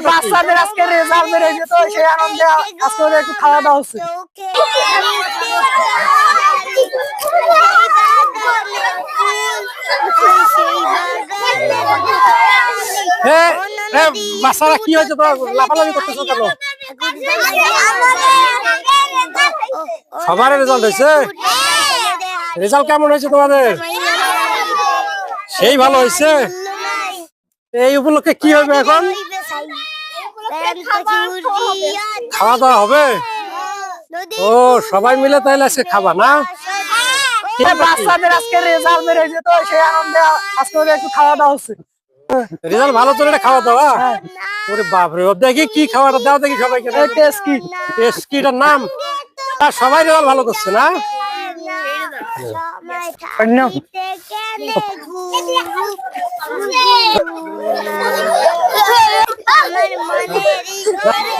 বাচ্চাদের আজকে রেজাল্ট বেরিয়েছে তো সেই আনন্দে আজকে ওদের একটু খাওয়া দাওয়া হচ্ছে। বাচ্চারা কি হয়েছে তো লাফালাফি করতেছো কেন? সবার রেজাল্ট হয়েছে? রেজাল্ট কেমন হয়েছে তোমাদের? সেই ভালো হয়েছে। এই উপলক্ষে কি হবে এখন? খাওয়া দাওয়া হবে? ও সবাই মিলে তাহলে আজকে খাবা না? বাচ্চাদের আজকে রেজাল্ট বেরিয়েছে তো সেই আনন্দে আজকে ওদের একটু খাওয়া দাওয়া হচ্ছে। রেজাল্ট ভালো চলে খাওয়া দাওয়া? ওরে বাপরে, দেখি কি খাওয়াটা দাও দেখি সবাইকে। টেস্কিটার নাম সবাই রেজাল্ট ভালো করছে না? আমার মনের ঘরে